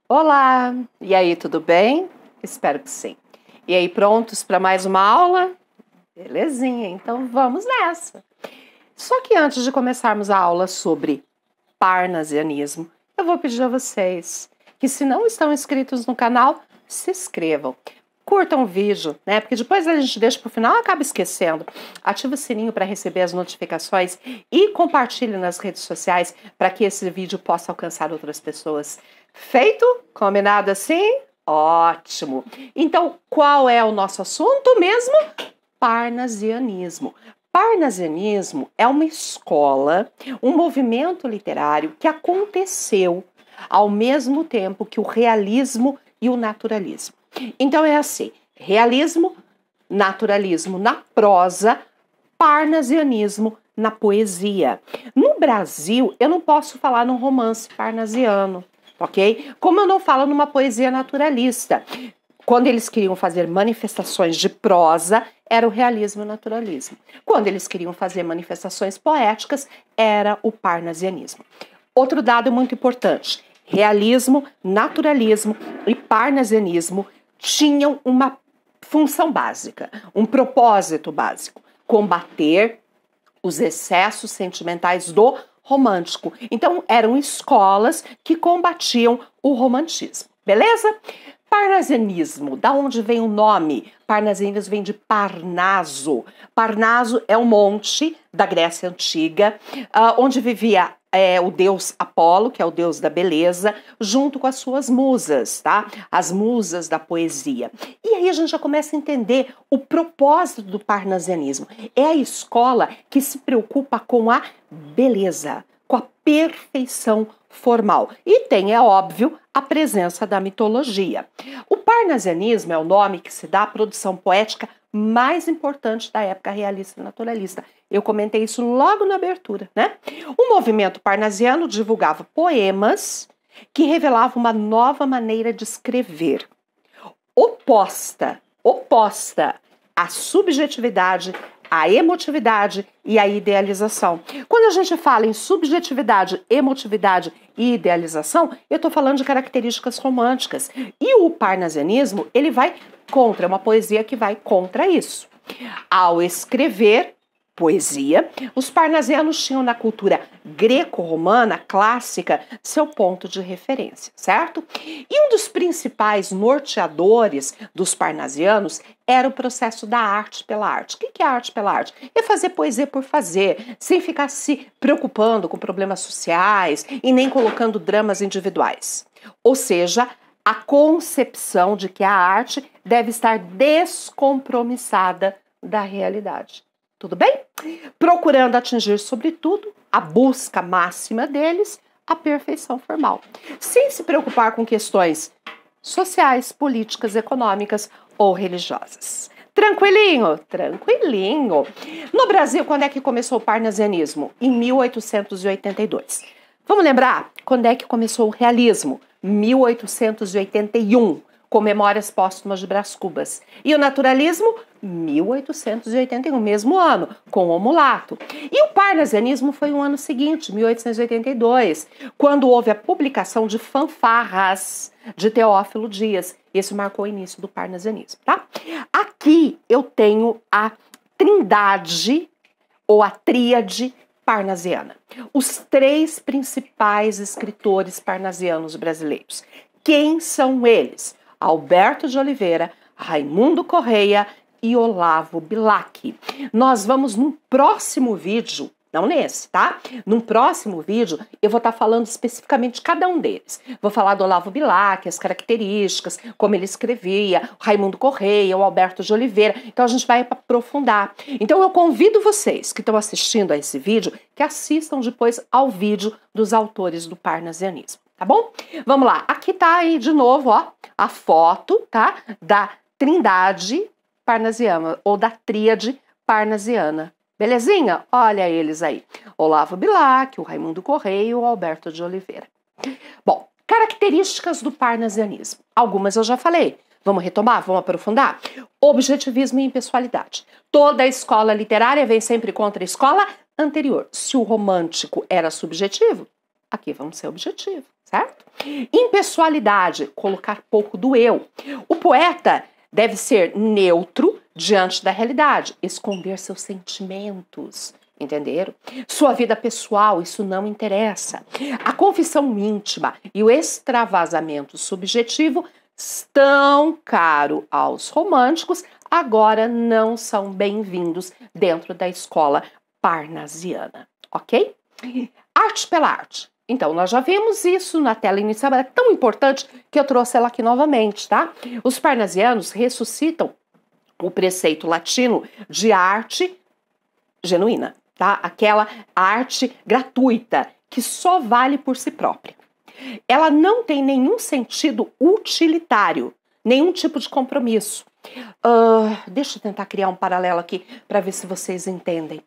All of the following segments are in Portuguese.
Olá! E aí, tudo bem? Espero que sim. E aí, prontos para mais uma aula? Belezinha, então vamos nessa. Só que antes de começarmos a aula sobre parnasianismo, eu vou pedir a vocês que, se não estão inscritos no canal, se inscrevam. Curtam o vídeo, né? Porque depois a gente deixa para o final e acaba esquecendo. Ative o sininho para receber as notificações e compartilhe nas redes sociais para que esse vídeo possa alcançar outras pessoas. Feito? Combinado assim? Ótimo! Então, qual é o nosso assunto mesmo? Parnasianismo. Parnasianismo é uma escola, um movimento literário que aconteceu ao mesmo tempo que o realismo e o naturalismo. Então é assim, realismo, naturalismo na prosa, parnasianismo na poesia. No Brasil, eu não posso falar num romance parnasiano, ok? Como eu não falo numa poesia naturalista. Quando eles queriam fazer manifestações de prosa, era o realismo e o naturalismo. Quando eles queriam fazer manifestações poéticas, era o parnasianismo. Outro dado muito importante, realismo, naturalismo e parnasianismo tinham uma função básica, um propósito básico, combater os excessos sentimentais do romântico. Então, eram escolas que combatiam o romantismo, beleza? Parnasianismo, da onde vem o nome? Parnasianismo vem de Parnaso. Parnaso é um monte da Grécia Antiga, onde vivia o deus Apolo, que é o deus da beleza, junto com as suas musas, tá? As musas da poesia. E aí a gente já começa a entender o propósito do parnasianismo. É a escola que se preocupa com a beleza, com a perfeição formal. E tem, é óbvio, a presença da mitologia. O parnasianismo é o nome que se dá à produção poética mais importante da época realista e naturalista. Eu comentei isso logo na abertura, né? O movimento parnasiano divulgava poemas que revelavam uma nova maneira de escrever, oposta à subjetividade, à emotividade e à idealização. Quando a gente fala em subjetividade, emotividade e idealização, eu estou falando de características românticas. E o parnasianismo, ele vai contra, é uma poesia que vai contra isso. Ao escrever poesia, os parnasianos tinham na cultura greco-romana clássica seu ponto de referência, certo? E um dos principais norteadores dos parnasianos era o processo da arte pela arte. O que é arte pela arte? É fazer poesia por fazer, sem ficar se preocupando com problemas sociais e nem colocando dramas individuais. Ou seja, a concepção de que a arte deve estar descompromissada da realidade. Tudo bem? Procurando atingir, sobretudo, a busca máxima deles, a perfeição formal, sem se preocupar com questões sociais, políticas, econômicas ou religiosas. Tranquilinho? Tranquilinho. No Brasil, quando é que começou o parnasianismo? Em 1882. Vamos lembrar? Quando é que começou o realismo? 1881. Com Memórias Póstumas de Brás Cubas. E o naturalismo? 1881, mesmo ano, com o Mulato. E o parnasianismo foi no ano seguinte, 1882, quando houve a publicação de Fanfarras, de Teófilo Dias. Esse marcou o início do parnasianismo, tá? Aqui eu tenho a trindade, ou a tríade parnasiana. Os três principais escritores parnasianos brasileiros. Quem são eles? Alberto de Oliveira, Raimundo Correia e Olavo Bilac. Nós vamos num próximo vídeo, não nesse, tá? Num próximo vídeo eu vou estar falando especificamente de cada um deles. Vou falar do Olavo Bilac, as características, como ele escrevia, o Raimundo Correia, o Alberto de Oliveira. Então a gente vai aprofundar. Então eu convido vocês que estão assistindo a esse vídeo que assistam depois ao vídeo dos autores do parnasianismo. Tá bom? Vamos lá. Aqui tá aí de novo, ó, a foto, tá? Da trindade parnasiana, ou da tríade parnasiana. Belezinha? Olha eles aí. Olavo Bilac, o Raimundo Correia e o Alberto de Oliveira. Bom, características do parnasianismo. Algumas eu já falei. Vamos retomar? Vamos aprofundar? Objetivismo e impessoalidade. Toda a escola literária vem sempre contra a escola anterior. Se o romântico era subjetivo, aqui vamos ser objetivo. certo? Impessoalidade, colocar pouco do eu. O poeta deve ser neutro diante da realidade, esconder seus sentimentos, entenderam? Sua vida pessoal, isso não interessa. A confissão íntima e o extravasamento subjetivo tão caro aos românticos, agora não são bem-vindos dentro da escola parnasiana, ok? Arte pela arte. Então, nós já vimos isso na tela inicial, é tão importante que eu trouxe ela aqui novamente, tá? Os parnasianos ressuscitam o preceito latino de arte genuína, tá? Aquela arte gratuita, que só vale por si própria. Ela não tem nenhum sentido utilitário, nenhum tipo de compromisso. Deixa eu tentar criar um paralelo aqui para ver se vocês entendem.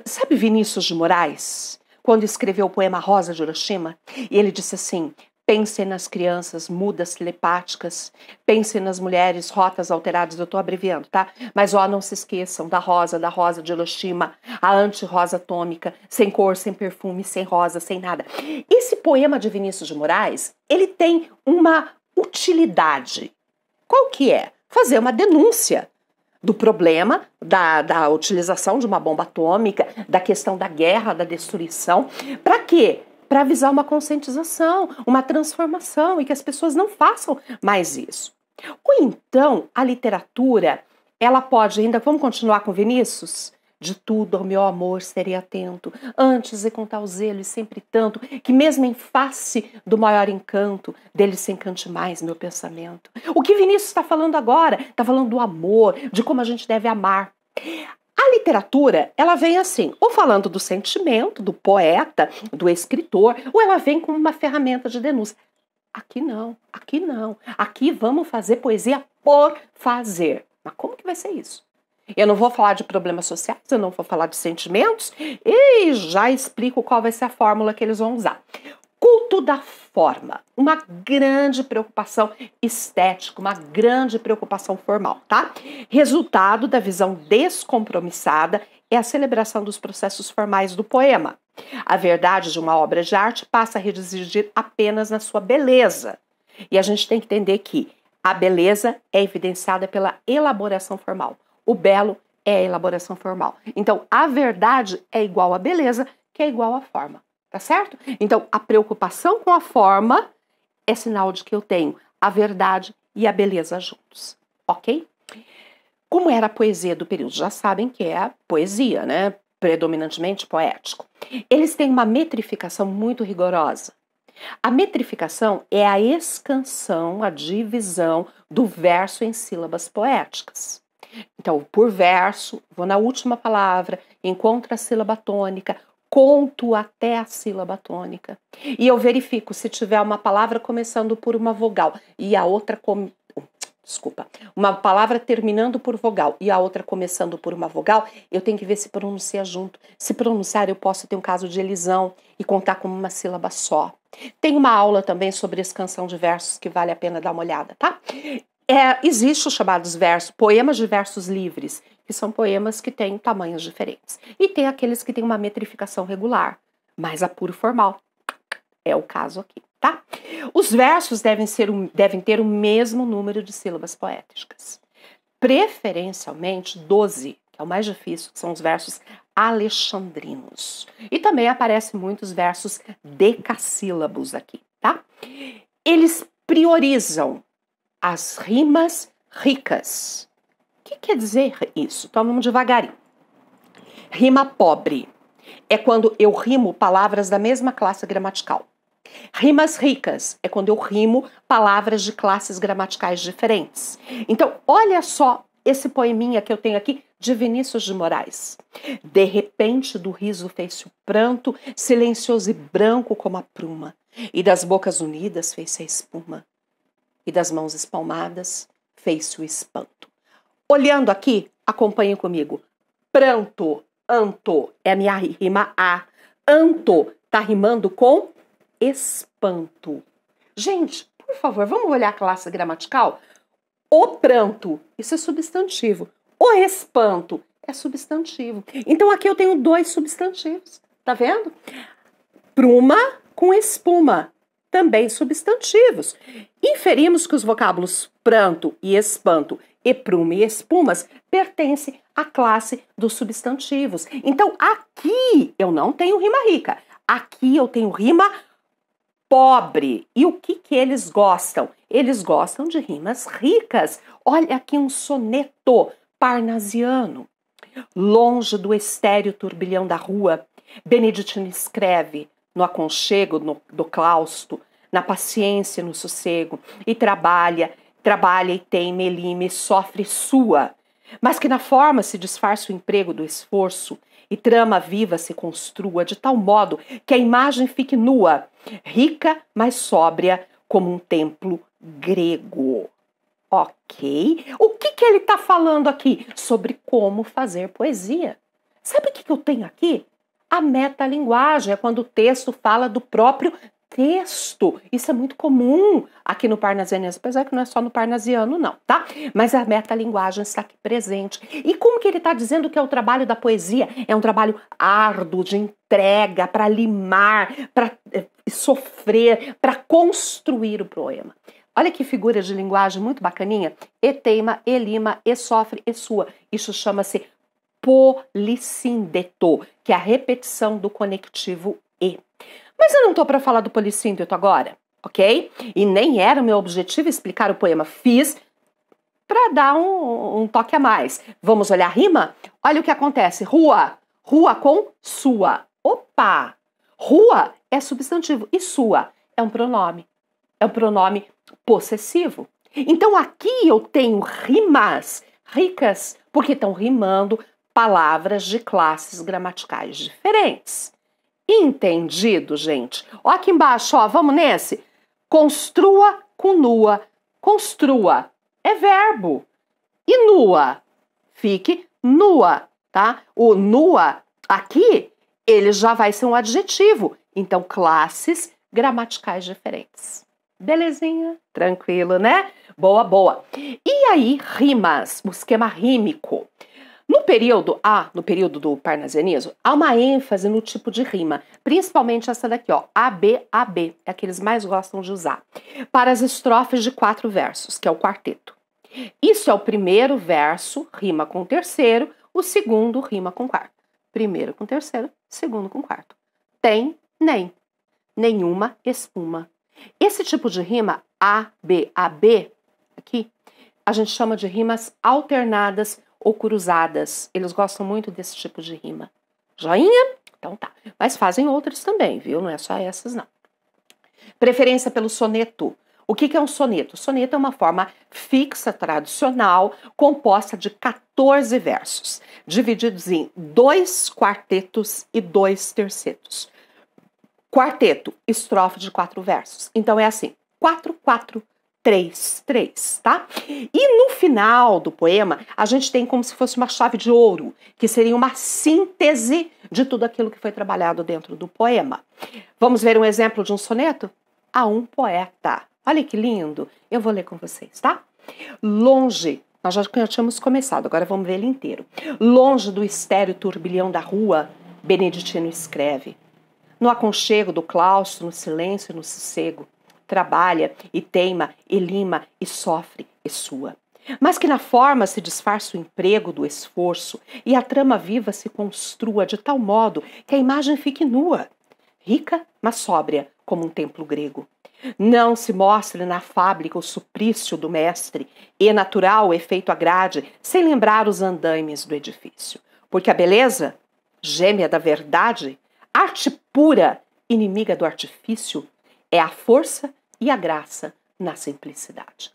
Sabe Vinícius de Moraes, quando escreveu o poema Rosa de Hiroshima? E ele disse assim: pense nas crianças mudas telepáticas, pense nas mulheres rotas alteradas. Eu estou abreviando, tá? Mas não se esqueçam da rosa de Hiroshima, a anti-rosa atômica, sem cor, sem perfume, sem rosa, sem nada. Esse poema de Vinícius de Moraes, ele tem uma utilidade. Qual que é? Fazer uma denúncia do problema da utilização de uma bomba atômica, da questão da guerra, da destruição. Para quê? Para avisar uma conscientização, uma transformação e que as pessoas não façam mais isso. Ou então, a literatura, ela pode ainda, vamos continuar com Vinícius? De tudo, ao meu amor, serei atento, antes de contar o zelo e sempre tanto, que mesmo em face do maior encanto, dele se encante mais meu pensamento. O que Vinícius está falando agora? Está falando do amor, de como a gente deve amar. A literatura, ela vem assim, ou falando do sentimento, do poeta, do escritor, ou ela vem como uma ferramenta de denúncia. Aqui não, aqui não. Aqui vamos fazer poesia por fazer. Mas como que vai ser isso? Eu não vou falar de problemas sociais, eu não vou falar de sentimentos e já explico qual vai ser a fórmula que eles vão usar. Culto da forma, uma grande preocupação estética, uma grande preocupação formal, tá? Resultado da visão descompromissada é a celebração dos processos formais do poema. A verdade de uma obra de arte passa a residir apenas na sua beleza. E a gente tem que entender que a beleza é evidenciada pela elaboração formal. O belo é a elaboração formal. Então, a verdade é igual à beleza, que é igual à forma. Tá certo? Então, a preocupação com a forma é sinal de que eu tenho a verdade e a beleza juntos. Ok? Como era a poesia do período? Já sabem que é a poesia, né? Predominantemente poético. Eles têm uma metrificação muito rigorosa. A metrificação é a escansão, a divisão do verso em sílabas poéticas. Então, por verso, vou na última palavra, encontro a sílaba tônica, conto até a sílaba tônica. E eu verifico se tiver uma palavra começando por uma vogal e a outra uma palavra terminando por vogal e a outra começando por uma vogal, eu tenho que ver se pronuncia junto. Se pronunciar, eu posso ter um caso de elisão e contar como uma sílaba só. Tem uma aula também sobre escansão de versos que vale a pena dar uma olhada, tá? Existem os chamados poemas de versos livres, que são poemas que têm tamanhos diferentes. E tem aqueles que têm uma metrificação regular, mas apuro formal. É o caso aqui, tá? Os versos devem ter o mesmo número de sílabas poéticas. Preferencialmente 12, que é o mais difícil, que são os versos alexandrinos. E também aparecem muitos versos decassílabos aqui, tá? Eles priorizam as rimas ricas. O que quer dizer isso? Então vamos devagarinho. Rima pobre é quando eu rimo palavras da mesma classe gramatical. Rimas ricas é quando eu rimo palavras de classes gramaticais diferentes. Então, olha só esse poeminha que eu tenho aqui de Vinícius de Moraes. De repente do riso fez-se o pranto, silencioso e branco como a pruma, e das bocas unidas fez-se a espuma, e das mãos espalmadas fez-se o espanto. Olhando aqui, acompanhem comigo. Pranto, anto, é a minha rima A. Anto tá rimando com espanto. Gente, por favor, vamos olhar a classe gramatical? O pranto, isso é substantivo. O espanto é substantivo. Então aqui eu tenho dois substantivos, tá vendo? Pruma com espuma. também substantivos. Inferimos que os vocábulos pranto e espanto e prumo e espumas pertencem à classe dos substantivos. Então, aqui eu não tenho rima rica. Aqui eu tenho rima pobre. E o que eles gostam? Eles gostam de rimas ricas. Olha aqui um soneto parnasiano. Longe do estéreo turbilhão da rua, Beneditino escreve no aconchego do claustro, na paciência, no sossego, e trabalha e tem melime, e sofre sua, mas que na forma se disfarça o emprego do esforço, e trama viva se construa de tal modo que a imagem fique nua, rica, mas sóbria, como um templo grego. Ok? O que ele está falando aqui? Sobre como fazer poesia. Sabe o que eu tenho aqui? A metalinguagem, é quando o texto fala do próprio texto. Isso é muito comum aqui no parnasianismo, apesar que não é só no parnasiano, não, tá? Mas a metalinguagem está aqui presente. E como que ele está dizendo que é o trabalho da poesia? É um trabalho árduo, de entrega, para limar, para sofrer, para construir o poema. Olha que figura de linguagem muito bacaninha. E teima, e lima, e sofre, e sua. Isso chama-se polissíndeto, que é a repetição do conectivo e. Mas eu não estou para falar do polissíndeto agora, ok? E nem era o meu objetivo explicar o poema. Fiz para dar um toque a mais. Vamos olhar a rima? Olha o que acontece. Rua. Rua com sua. Opa! Rua é substantivo e sua é um pronome. É um pronome possessivo. Então aqui eu tenho rimas ricas, porque estão rimando palavras de classes gramaticais diferentes. Entendido, gente? Ó aqui embaixo, ó, vamos nesse. Construa com nua. Construa é verbo. E nua? Fique nua, tá? O nua aqui, ele já vai ser um adjetivo. Então, classes gramaticais diferentes. Belezinha? Tranquilo, né? Boa, boa. E aí, rimas, o esquema rímico. No período do parnasianismo, há uma ênfase no tipo de rima, principalmente essa daqui, ó, AB, AB, é a que eles mais gostam de usar, para as estrofes de 4 versos, que é o quarteto. Isso é o primeiro verso, rima com o terceiro, o segundo rima com o quarto. Primeiro com o terceiro, segundo com o quarto. Tem, nem, nenhuma espuma. Esse tipo de rima, AB, AB, aqui, a gente chama de rimas alternadas ou cruzadas. Eles gostam muito desse tipo de rima. Joinha? Então tá. Mas fazem outras também, viu? Não é só essas, não. Preferência pelo soneto. O que é um soneto? Soneto é uma forma fixa, tradicional, composta de 14 versos, divididos em 2 quartetos e 2 tercetos. Quarteto, estrofe de 4 versos. Então é assim, 4, 4, 3, 3, tá? E no final do poema, a gente tem como se fosse uma chave de ouro, que seria uma síntese de tudo aquilo que foi trabalhado dentro do poema. Vamos ver um exemplo de um soneto? A um poeta. Olha que lindo. Eu vou ler com vocês, tá? Longe, nós já tínhamos começado, agora vamos ver ele inteiro. Longe do estéreo turbilhão da rua, Beneditino escreve. No aconchego do claustro, no silêncio e no sossego, trabalha e teima e lima e sofre e sua. Mas que na forma se disfarça o emprego do esforço e a trama viva se construa de tal modo que a imagem fique nua, rica, mas sóbria, como um templo grego. Não se mostre na fábrica o suplício do mestre e natural o efeito agrade, sem lembrar os andaimes do edifício. Porque a beleza, gêmea da verdade, arte pura, inimiga do artifício, é a força e a graça na simplicidade.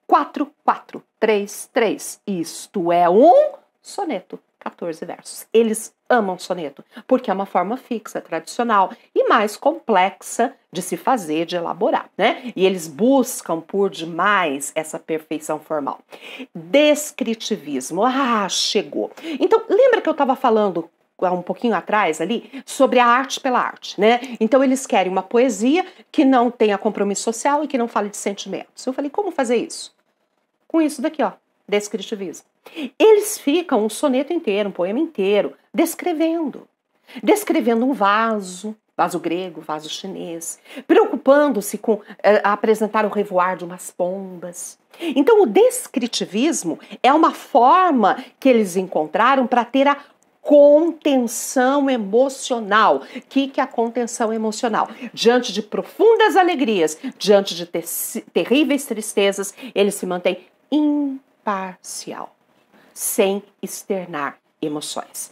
4, 4, 3, 3. Isto é um soneto. 14 versos. Eles amam soneto, porque é uma forma fixa, tradicional e mais complexa de se fazer, de elaborar, né? E eles buscam por demais essa perfeição formal. Descritivismo. Ah, chegou. Então, lembra que eu estava falando um pouquinho atrás ali sobre a arte pela arte, né? Então, eles querem uma poesia que não tenha compromisso social e que não fale de sentimentos. Eu falei, como fazer isso? Com isso daqui, ó, descritivismo. Eles ficam um soneto inteiro, um poema inteiro, descrevendo um vaso, vaso grego, vaso chinês, preocupando-se com apresentar o revoar de umas pombas. Então, o descritivismo é uma forma que eles encontraram para ter a contenção emocional. O que é a contenção emocional? Diante de profundas alegrias, diante de terríveis tristezas, ele se mantém imparcial, sem externar emoções.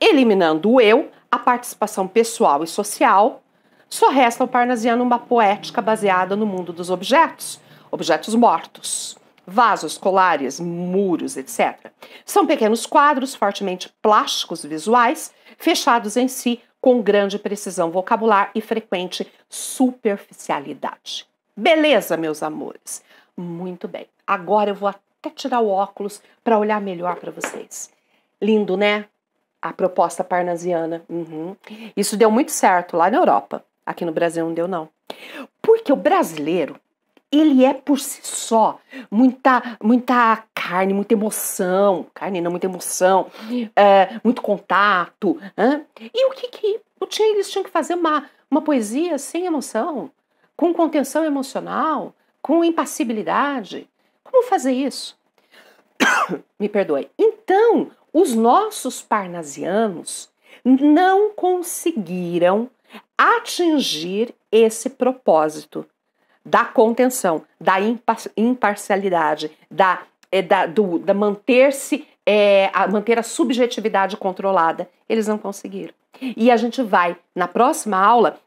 Eliminando o eu, a participação pessoal e social, só resta ao parnasiano uma poética baseada no mundo dos objetos, objetos mortos, vasos, colares, muros, etc. São pequenos quadros fortemente plásticos visuais, fechados em si com grande precisão vocabular e frequente superficialidade. Beleza, meus amores? Muito bem. Agora eu vou até tirar o óculos para olhar melhor para vocês. Lindo, né? A proposta parnasiana. Isso deu muito certo lá na Europa. Aqui no Brasil não deu, não. Porque o brasileiro, ele é por si só muita carne, muita emoção. Carne não, muita emoção. Muito contato. E o que eles tinham que fazer? Uma poesia sem emoção, com contenção emocional, com impassibilidade. Como fazer isso? Me perdoe. Então, os nossos parnasianos não conseguiram atingir esse propósito da contenção, da imparcialidade, da manter a subjetividade controlada. Eles não conseguiram. E a gente vai, na próxima aula,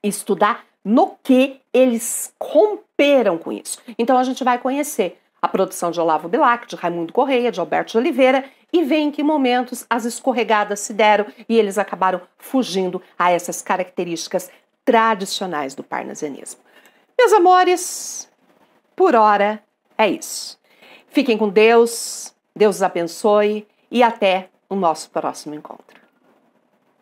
estudar no que eles romperam com isso. Então a gente vai conhecer a produção de Olavo Bilac, de Raimundo Correia, de Alberto de Oliveira, e ver em que momentos as escorregadas se deram e eles acabaram fugindo a essas características tradicionais do parnasianismo. Meus amores, por hora é isso. Fiquem com Deus, Deus os abençoe e até o nosso próximo encontro.